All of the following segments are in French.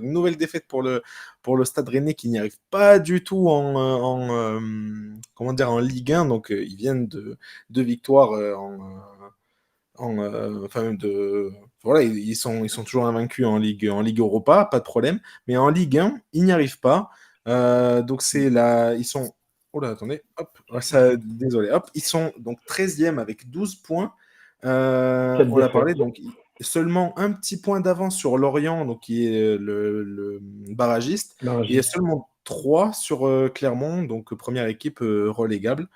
Une nouvelle défaite pour le Stade Rennais qui n'y arrive pas du tout comment dire, en Ligue 1. Donc, ils viennent de deux victoires enfin, voilà, ils sont toujours invaincus en Ligue Europa, pas de problème. Mais en Ligue 1, ils n'y arrivent pas. Donc, ils sont. Oh là, attendez, hop, ouais, désolé, hop, ils sont donc 13e avec 12 points. 4 On l'a parlé, défaites. donc seulement un petit point d'avance sur Lorient, donc qui est le barragiste, et Barragiste. seulement 3 sur Clermont, donc première équipe relégable.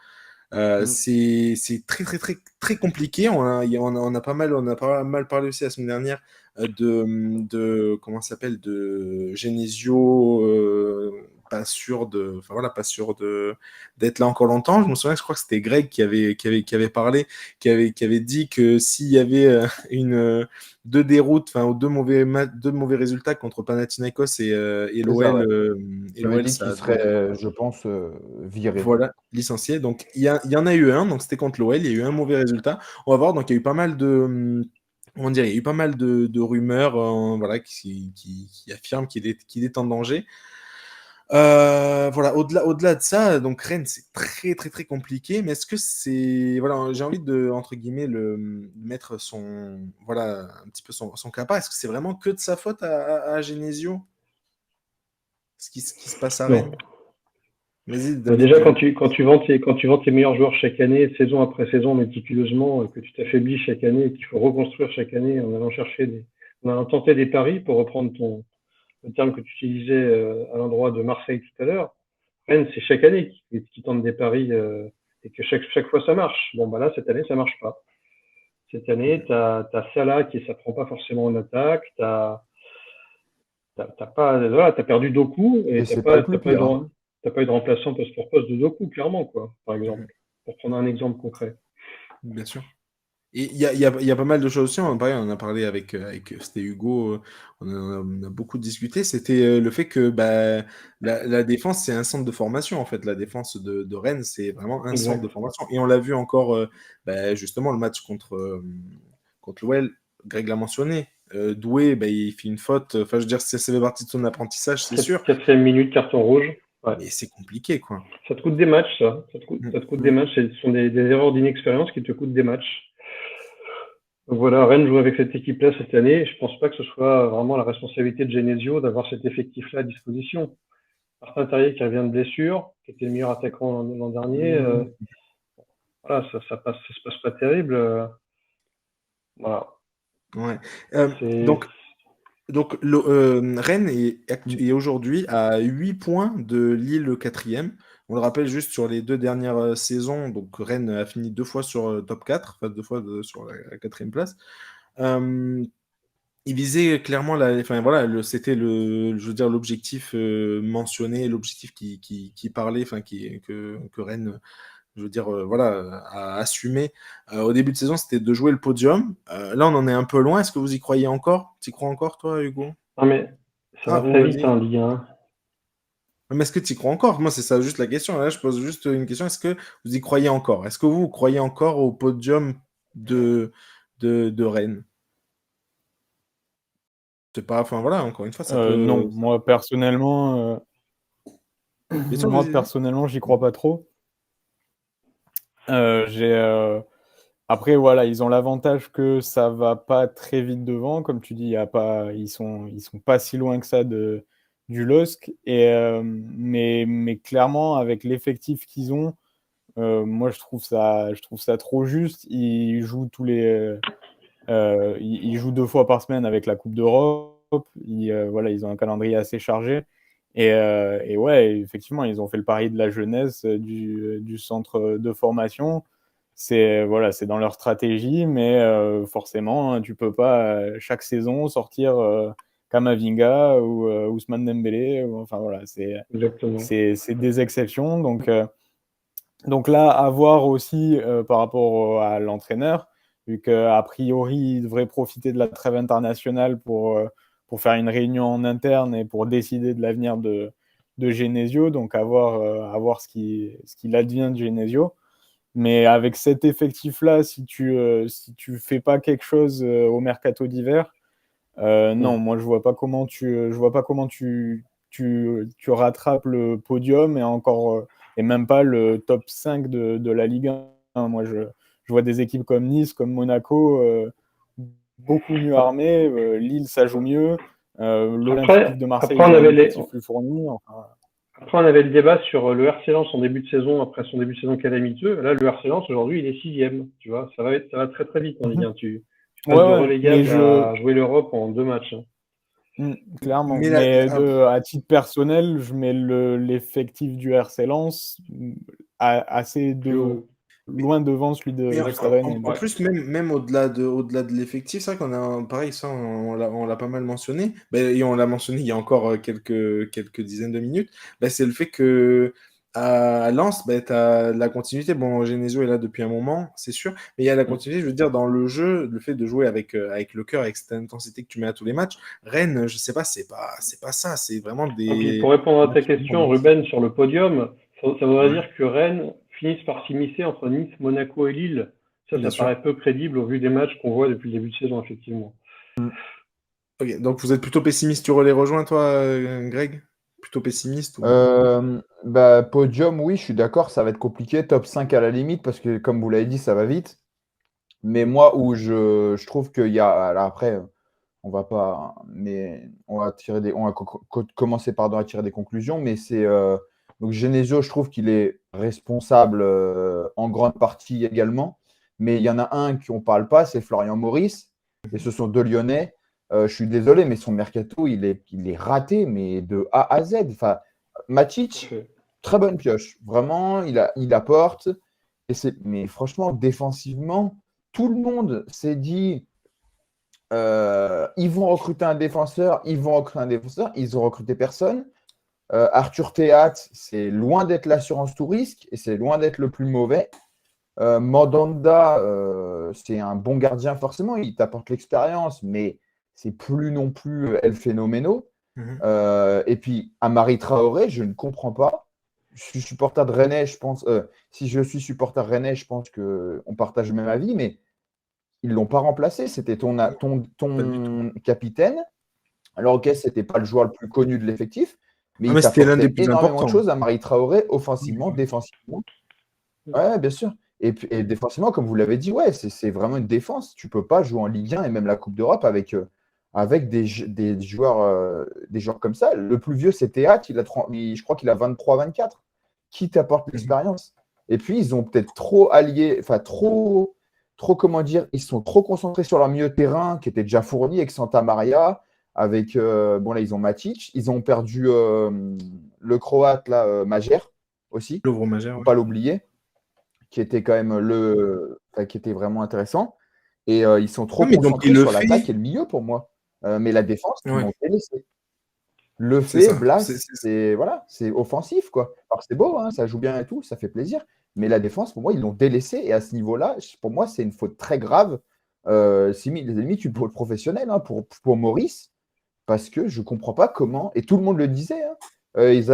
Mm. C'est très très très très compliqué. On a pas mal parlé aussi la semaine dernière de comment ça s'appelle, de Genesio, pas sûr de enfin voilà, pas sûr de d'être là encore longtemps. Je me souviens, je crois que c'était Greg qui avait parlé, qui avait dit que s'il y avait une deux déroutes, enfin ou deux mauvais résultats contre Panathinaikos et C'est ça, ouais. et J'avais l'OL, dit qu'il ça serait, donne je pense, viré. voilà, licencié. Donc, il y en a eu un, donc c'était contre l'OL, il y a eu un mauvais résultat. On va voir, donc il y a eu pas mal on dirait, il y a eu pas mal de rumeurs voilà, qui affirment qu'il est en danger. Voilà, au-delà de ça, donc Rennes, c'est très très très compliqué, mais est-ce que c'est, voilà, j'ai envie de, entre guillemets, mettre voilà, un petit peu son capa, est-ce que c'est vraiment que de sa faute à Genesio, ce qui se passe à Non. Rennes? Vas-y, Bah, David, déjà, dis-moi. quand tu vends tes meilleurs joueurs chaque année, saison après saison, méticuleusement, que tu t'affaiblis chaque année et qu'il faut reconstruire chaque année en allant en allant tenter des paris, pour reprendre le terme que tu utilisais à l'endroit de Marseille tout à l'heure. Rennes, c'est chaque année qui tente des paris et que chaque fois ça marche. Bon, bah là, cette année, ça marche pas. Cette année, t'as Salah qui ça prend pas forcément en attaque, t'as pas, voilà, t'as perdu Doku Et et c'est pas le plus pire, hein. t'as pas eu de remplaçant poste pour poste de Doku, clairement, quoi, par exemple. Mhm. Pour prendre un exemple concret. Bien sûr. Et il y a pas mal de choses aussi. On en a parlé c'était Hugo. On a beaucoup discuté. C'était le fait que bah, la défense, c'est un centre de formation, en fait. La défense de Rennes, c'est vraiment un centre de Exact. formation. Et on l'a vu encore, bah, justement, le match contre l'OL. Greg l'a mentionné. Doué, bah, il fait une faute. Enfin, je veux dire, ça fait partie de son apprentissage, c'est sûr. Quatrième minute, carton rouge. Ouais. Mais c'est compliqué, quoi. Ça te coûte des matchs, ça. Mm, Ça te coûte des mm. matchs. Ce sont des erreurs d'inexpérience qui te coûtent des matchs. Donc voilà, Rennes joue avec cette équipe-là cette année. Je pense pas que ce soit vraiment la responsabilité de Genesio d'avoir cet effectif-là à disposition. Martin Terrier qui revient de blessure, qui était le meilleur attaquant l'an dernier, Mm. voilà, ça se passe pas terrible. Voilà, Ouais. c'est Donc, Rennes est aujourd'hui à 8 points de Lille le quatrième. On le rappelle juste sur les deux dernières saisons. Donc, Rennes a fini deux fois sur top 4, enfin deux fois sur la quatrième place. Euh, il visait clairement enfin voilà, c'était je veux dire l'objectif mentionné, l'objectif qui parlait, enfin que Rennes, je veux dire, voilà, a assumé au début de saison, c'était de jouer le podium. Là, on en est un peu loin. Est-ce que vous y croyez encore? Tu y crois encore, toi, Hugo? non mais ça Ah, va ou très vite vas-y. en Ligue 1. Mais est-ce que tu y crois encore? Moi, c'est ça juste la question. Là, je pose juste une question. Est-ce que vous y croyez encore? Est-ce que vous croyez encore au podium de, de Rennes? C'est pas, enfin voilà, encore une fois, ça Non, peut. Bien sûr, moi vas-y, vas-y. personnellement, j'y crois pas trop. J'ai Après voilà, ils ont l'avantage que ça va pas très vite devant, comme tu dis, il y a pas, ils sont pas si loin que ça du LOSC. Mais clairement avec l'effectif qu'ils ont, moi je trouve ça trop juste. Ils jouent ils jouent deux fois par semaine avec la Coupe d'Europe. Voilà, ils ont un calendrier assez chargé. Et ouais, effectivement, ils ont fait le pari de la jeunesse du centre de formation. Voilà, c'est dans leur stratégie, mais forcément, hein, tu peux pas chaque saison sortir Kamavinga ou Ousmane Dembélé. Enfin voilà, Exactement. c'est des exceptions. Donc là, à voir aussi par rapport à l'entraîneur, vu qu'a priori, il devrait profiter de la trêve internationale pour faire une réunion en interne et pour décider de l'avenir de Genesio. Donc à voir ce qu'il advient de Genesio. Mais avec cet effectif-là, si tu fais pas quelque chose au mercato d'hiver, Non, moi je vois pas comment tu rattrapes le podium et même pas le top 5 de la Ligue 1. Moi je vois des équipes comme Nice, comme Monaco, beaucoup mieux armées. Lille, ça joue mieux. L'Olympique de Marseille, Après, ils ont un effectif plus fourni. Enfin, après, on avait le débat sur le RC Lens en début de saison, après son début de saison calamiteux. Là, le RC Lens, aujourd'hui, il est 6e. Tu vois, ça va très très vite en Ligue 1. Tu passes de ouais, mais relégable à jouer l'Europe en 2 matchs. clairement. Mais Mais à titre personnel, je mets l'effectif du RC Lens assez Plus haut. loin devant celui Mais du Stade en, Rennais. en plus, même au-delà de l'effectif, c'est vrai qu'on a pareil, ça on l'a pas mal mentionné, et on l'a mentionné il y a encore quelques dizaines de minutes, c'est le fait que à Lens, tu as la continuité. Bon, Genesio est là depuis un moment, c'est sûr, mais il y a la continuité, je veux dire, dans le jeu, le fait de jouer avec le cœur, avec cette intensité que tu mets à tous les matchs. Rennes, je sais pas, c'est pas ça, c'est vraiment Et puis, des. pour répondre à ta question, Ruben, sur le podium, ça voudrait dire que Rennes finisse par s'immiscer entre Nice, Monaco et Lille. Bien Ça sûr. paraît peu crédible au vu des matchs qu'on voit depuis le début de saison, effectivement. Ok, donc vous êtes plutôt pessimiste, tu les rejoins, toi, Greg? Plutôt pessimiste ou... Podium, oui, je suis d'accord, ça va être compliqué. Top 5 à la limite, parce que comme vous l'avez dit, ça va vite. Mais moi, où je trouve qu'il y a. Alors après, on va pas. Mais on va commencer à tirer des conclusions. Mais c'est. Donc Genesio, je trouve qu'il est responsable en grande partie également. Mais il y en a un qu'on ne parle pas, c'est Florian Maurice. Et ce sont deux Lyonnais. Je suis désolé, mais son mercato, il est raté, mais de A à Z. Enfin, Matic, très bonne pioche. Vraiment, il apporte. Mais franchement, défensivement, tout le monde s'est dit ils vont recruter un défenseur, ils ont recruté personne. Arthur Théat, c'est loin d'être l'assurance tout risque et c'est loin d'être le plus mauvais. Mandanda, c'est un bon gardien forcément, il t'apporte l'expérience, mais c'est plus non plus El Phénoméno. Et puis Amari Traoré, je ne comprends pas. Je suis supporter de Rennais, je pense. Si je suis supporter rennais, je pense qu'on partage le même avis, mais ils ne l'ont pas remplacé. C'était ton capitaine. Alors, ok, ce n'était pas le joueur le plus connu de l'effectif, mais il c'était l'un des t'apportait plus énormément de importants. choses à Marie Traoré, offensivement, défensivement. Ouais, bien sûr. Et défensivement, comme vous l'avez dit, ouais, c'est vraiment une défense. Tu ne peux pas jouer en Ligue 1 et même la Coupe d'Europe avec des joueurs comme ça. Le plus vieux, c'est Théat. Je crois qu'il a 23-24. Qui t'apporte l'expérience? Et puis, ils ont peut-être trop allié, enfin, trop, comment dire, ils sont trop concentrés sur leur milieu de terrain qui était déjà fourni avec Santa Maria, avec, bon, là, ils ont Matic. Ils ont perdu le Croate, là, Majer aussi. L'ouvre Majer, Faut ouais. pas l'oublier, qui était quand même qui était vraiment intéressant. Et ils sont trop concentrés sur l'attaque et le milieu pour moi. Mais la défense, ils l'ont délaissé. Le fait, Blas, c'est offensif, quoi. Alors c'est beau, hein, ça joue bien et tout, ça fait plaisir. Mais la défense, pour moi, ils l'ont délaissé. Et à ce niveau-là, pour moi, c'est une faute très grave. Limite une faute professionnelle pour Maurice, parce que je ne comprends pas comment. Et tout le monde le disait. Hein. Il y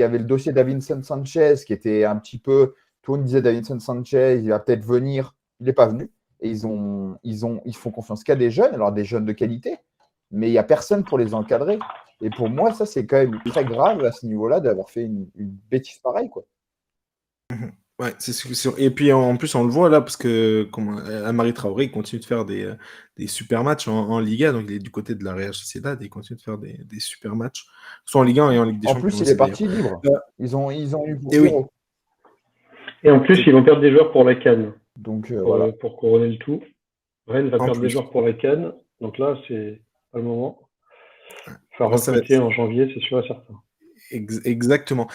avait le dossier Davinson Sanchez qui était un petit peu. Tout le monde disait Davinson Sanchez, il va peut-être venir. Il n'est pas venu. Et ils font confiance qu'à des jeunes, alors des jeunes de qualité, mais il n'y a personne pour les encadrer. Et pour moi, ça, c'est quand même très grave à ce niveau-là d'avoir fait une bêtise pareille, quoi. Ouais, c'est sûr. Et puis en plus, on le voit là, parce que Amari Traoré il continue de faire des super matchs en Liga, donc il est du côté de la Real Sociedad, et il continue de faire des super matchs, soit en Ligue 1 et en Ligue des En Champions. plus, il est parti libre. Ils ont eu pour oui. Et en plus, ils vont perdre des joueurs pour la CAN. Donc, voilà. Pour couronner le tout. Rennes va perdre plus. des joueurs pour la CAN. Donc là, c'est pas le moment. Il va Ça va recruter en janvier, c'est sûr et certain. Exactement.